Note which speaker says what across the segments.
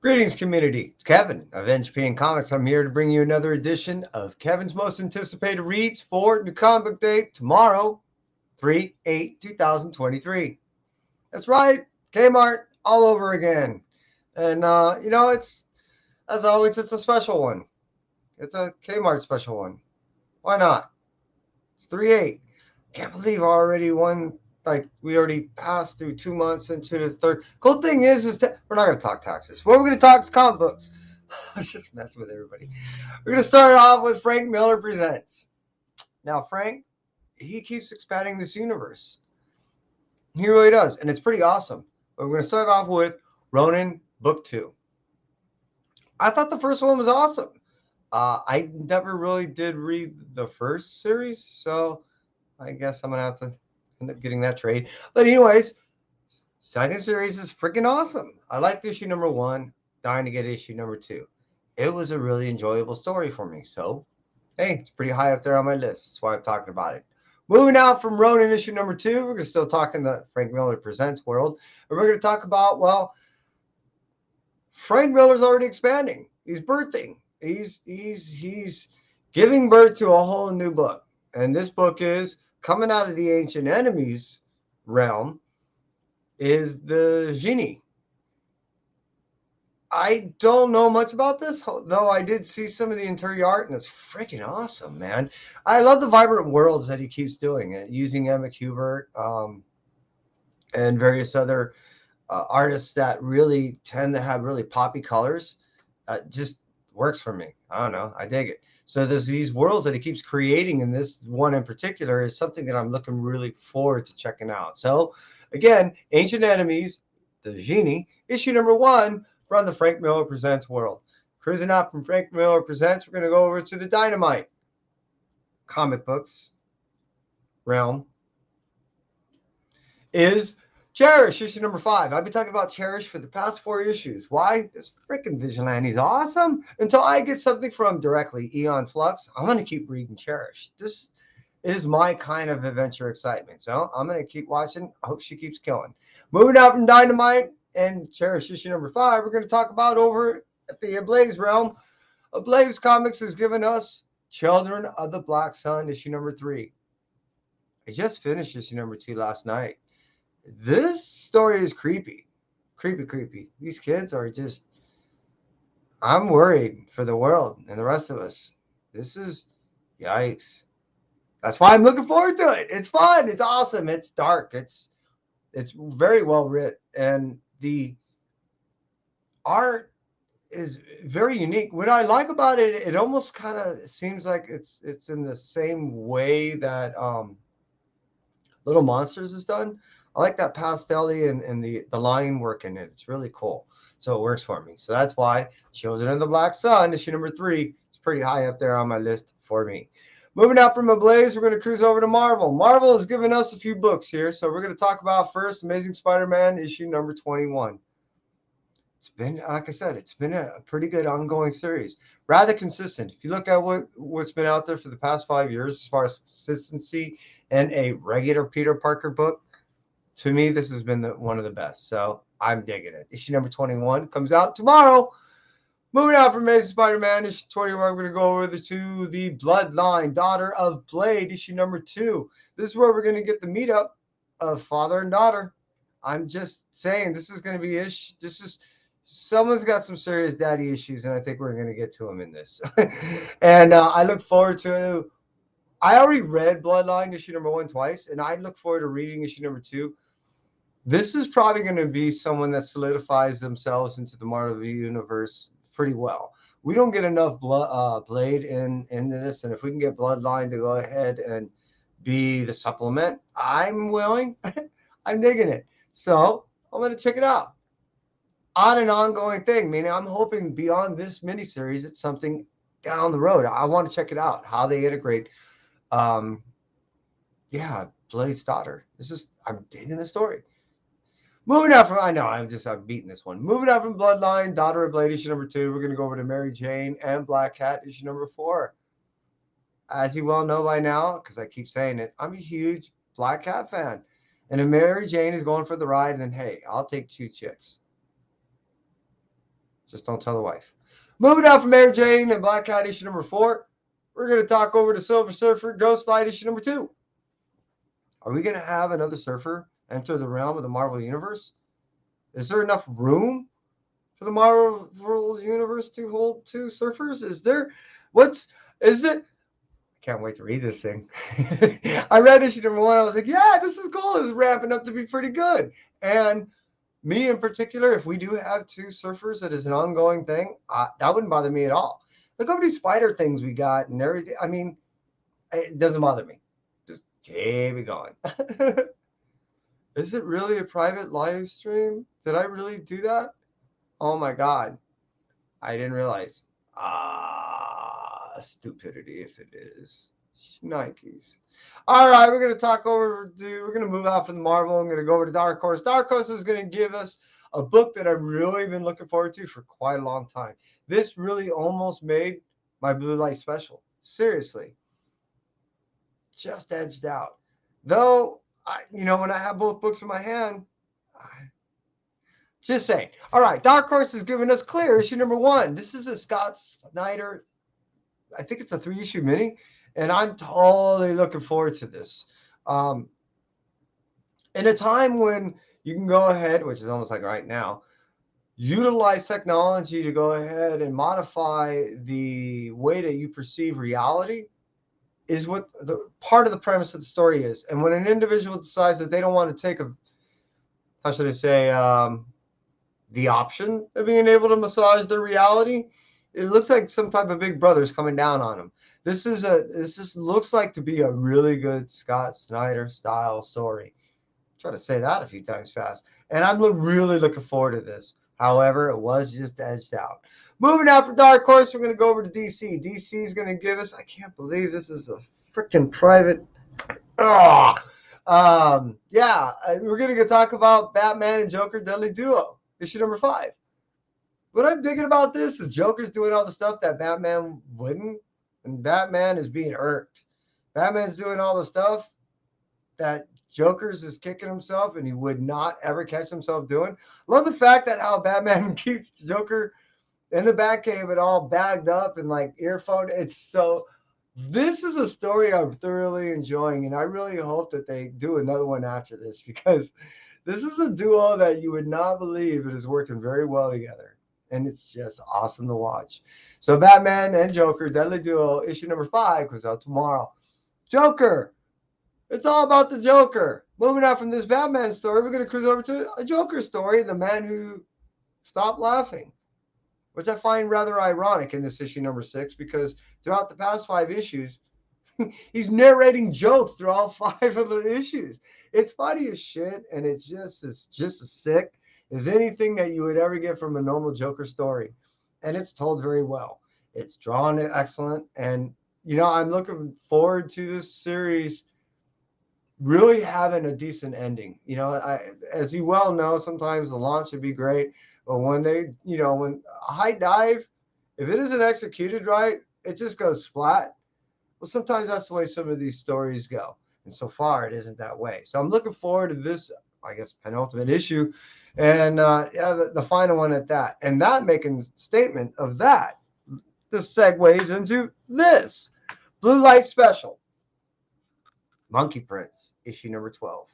Speaker 1: Greetings, community. It's Kevin of NCBD Comics. I'm here to bring you another edition of Kevin's most anticipated reads for New Comic Book Day tomorrow, 3/8/2023. That's right, K-M.A.R.T all over again. And, it's, as always, it's a special one. It's a K-M.A.R.T special one. Why not? It's 3/8. Can't believe I already won. Like, we already passed through 2 months into the third. Cool thing is that we're not going to talk taxes. What we're going to talk is comic books. I was just messing with everybody. We're going to start off with Frank Miller Presents. Now, Frank, he keeps expanding this universe. He really does, and it's pretty awesome. But we're going to start off with Ronin Book 2. I thought the first one was awesome. I never really did read the first series, so I guess I'm going to have to end up getting that trade. But anyways, second series is freaking awesome. I liked issue number 1, dying to get issue number 2. It was a really enjoyable story for me. So, hey, it's pretty high up there on my list. That's why I'm talking about it. Moving out from Ronin issue number 2, we're going to still talk in the Frank Miller Presents world. And we're going to talk about, well, Frank Miller's already expanding. He's birthing. He's giving birth to a whole new book. And this book is coming out of the Ancient Enemies realm is the Genie. I don't know much about this, though I did see some of the interior art, and it's freaking awesome, man. I love the vibrant worlds that he keeps doing, using Emma Kubert and various other artists that really tend to have really poppy colors. Just works for me. I don't know. I dig it. So there's these worlds that he keeps creating, and this one in particular is something that I'm looking really forward to checking out. So again, Ancient Enemies, the Genie, issue number 1 from the Frank Miller Presents world. Cruising out from Frank Miller Presents, we're going to go over to the Dynamite comic books realm. Is Cherish, issue number 5. I've been talking about Cherish for the past 4 issues. Why? This freaking Vigilante's awesome. Until I get something from directly Eon Flux, I'm going to keep reading Cherish. This is my kind of adventure excitement. So I'm going to keep watching. I hope she keeps killing. Moving out from Dynamite and Cherish issue number 5, we're going to talk about over at the Ablaze realm. Ablaze Comics has given us Children of the Black Sun issue number 3. I just finished issue number 2 last night. This story is creepy. Creepy. These kids are just, I'm worried for the world and the rest of us. This is, yikes. That's why I'm looking forward to it. It's fun. It's awesome. It's dark. It's very well written. And the art is very unique. What I like about it, it almost kind of seems like it's in the same way that Little Monsters is done. I like that pastel-y and the line work in it. It's really cool. So it works for me. So that's why Children of the Black Sun, issue number 3, is pretty high up there on my list for me. Moving out from Ablaze, we're going to cruise over to Marvel. Marvel has given us a few books here. So we're going to talk about first Amazing Spider-Man, issue number 21. It's been, like I said, it's been a pretty good ongoing series. Rather consistent. If you look at what's been out there for the past 5 years as far as consistency and a regular Peter Parker book, to me, this has been one of the best. So I'm digging it. Issue number 21 comes out tomorrow. Moving out from Amazing Spider-Man, issue 21, we're going to go over to the Bloodline, Daughter of Blade, issue number 2. This is where we're going to get the meetup of father and daughter. I'm just saying, this is going to be someone's got some serious daddy issues, and I think we're going to get to them in this. And I look forward to. I already read Bloodline issue number 1 twice, and I look forward to reading issue number 2. This is probably going to be someone that solidifies themselves into the Marvel universe pretty well. We don't get enough Blade into this, and if we can get Bloodline to go ahead and be the supplement, I'm willing. I'm digging it. So I'm going to check it out. On an ongoing thing, meaning I'm hoping beyond this miniseries, it's something down the road. I want to check it out, how they integrate. Blade's daughter. I'm digging the story. Moving out from, I'm beating this one. Moving out from Bloodline, Daughter of Blade, issue number 2. We're going to go over to Mary Jane and Black Cat, issue number 4. As you well know by now, because I keep saying it, I'm a huge Black Cat fan. And if Mary Jane is going for the ride, then hey, I'll take 2 chicks. Just don't tell the wife. Moving on from Mary Jane and Black Cat issue number 4, we're going to talk over to Silver Surfer Ghost Light issue number 2. Are we going to have another surfer enter the realm of the Marvel Universe? Is there enough room for the Marvel Universe to hold 2 surfers? Is it? I can't wait to read this thing. I read issue number 1. I was like, yeah, this is cool. It's ramping up to be pretty good. And me in particular, if we do have 2 surfers, that is an ongoing thing, that wouldn't bother me at all. Look how many spider things we got and everything. I mean, it doesn't bother me. Just keep it going. Is it really a private live stream? Did I really do that? Oh my God. I didn't realize. Stupidity if it is. Nikes. All right, we're going to move out from the Marvel. I'm going to go over to Dark Horse. Dark Horse is going to give us a book that I've really been looking forward to for quite a long time. This really almost made my Blue Light special. Seriously. Just edged out. Though, when I have both books in my hand, just saying. All right, Dark Horse is giving us Clear, issue number 1. This is a Scott Snyder, I think it's a 3-issue mini, and I'm totally looking forward to this. In a time when you can go ahead, which is almost like right now, utilize technology to go ahead and modify the way that you perceive reality, is what the part of the premise of the story is. And when an individual decides that they don't want to take the option of being able to massage their reality, it looks like some type of big brother's coming down on them. This looks like to be a really good Scott Snyder style story. Try to say that a few times fast. And I'm really looking forward to this. However, it was just edged out. Moving out from Dark Horse, we're going to go over to DC. DC is going to give us, I can't believe this is a freaking private. We're going to talk about Batman and Joker Deadly Duo, issue number 5. What I'm digging about this is Joker's doing all the stuff that Batman wouldn't, and Batman is being irked. Batman's doing all the stuff that Joker's is kicking himself and he would not ever catch himself doing. Love the fact that how Batman keeps Joker in the Batcave and all bagged up and like earphone. This is a story I'm thoroughly enjoying, and I really hope that they do another one after this, because this is a duo that you would not believe it is working very well together. And it's just awesome to watch. So Batman and Joker, Deadly Duo, issue number 5 comes out tomorrow. Joker. It's all about the Joker. Moving out from this Batman story, we're going to cruise over to a Joker story, The Man Who Stopped Laughing, which I find rather ironic in this issue number 6, because throughout the past 5 issues, he's narrating jokes through all 5 of the issues. It's funny as shit, and it's just as sick as anything that you would ever get from a normal Joker story. And it's told very well. It's drawn excellent. And, I'm looking forward to this series really having a decent ending. As you well know, sometimes the launch would be great. But when when a high dive, if it isn't executed right, it just goes flat. Well, sometimes that's the way some of these stories go. And so far, it isn't that way. So I'm looking forward to this, I guess, penultimate issue. And the final one at that. And that making statement of that, this segues into this Blue Light Special. Monkey Prince, issue number 12.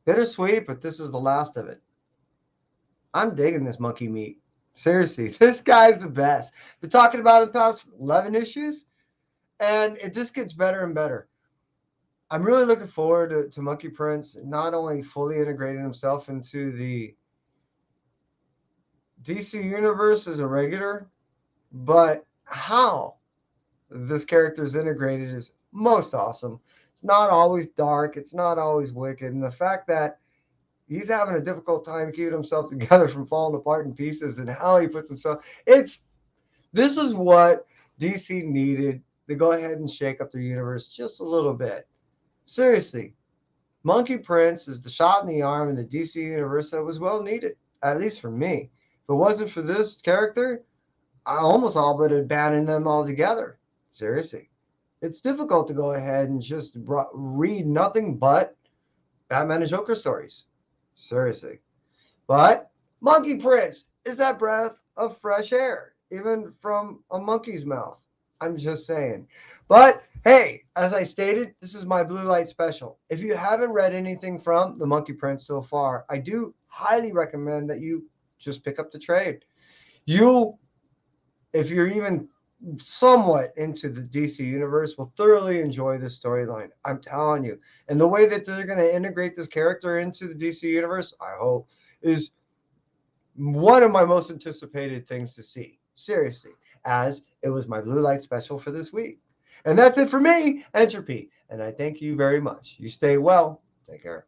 Speaker 1: Bittersweet, but this is the last of it. I'm digging this monkey meat. Seriously, this guy's the best. Been talking about it the past 11 issues, and it just gets better and better. I'm really looking forward to Monkey Prince not only fully integrating himself into the DC universe as a regular, but how this character is integrated is most awesome. It's not always dark. It's not always wicked. And the fact that he's having a difficult time keeping himself together from falling apart in pieces, and how he puts himself. This is what DC needed to go ahead and shake up their universe just a little bit. Seriously, Monkey Prince is the shot in the arm in the DC universe that was well needed, at least for me. If it wasn't for this character, I almost all but abandoned them altogether. Seriously. It's difficult to go ahead and just read nothing but Batman and Joker stories. Seriously. But Monkey Prince is that breath of fresh air, even from a monkey's mouth. I'm just saying. But hey, as I stated, this is my blue light special. If you haven't read anything from the Monkey Prince so far, I do highly recommend that you just pick up the trade. You'll, if you're even somewhat into the DC universe, will thoroughly enjoy this storyline. I'm telling you. And the way that they're going to integrate this character into the DC universe, I hope, is one of my most anticipated things to see. Seriously, as it was my blue light special for this week. And that's it for me, Entropy. And I thank you very much. You stay well. Take care.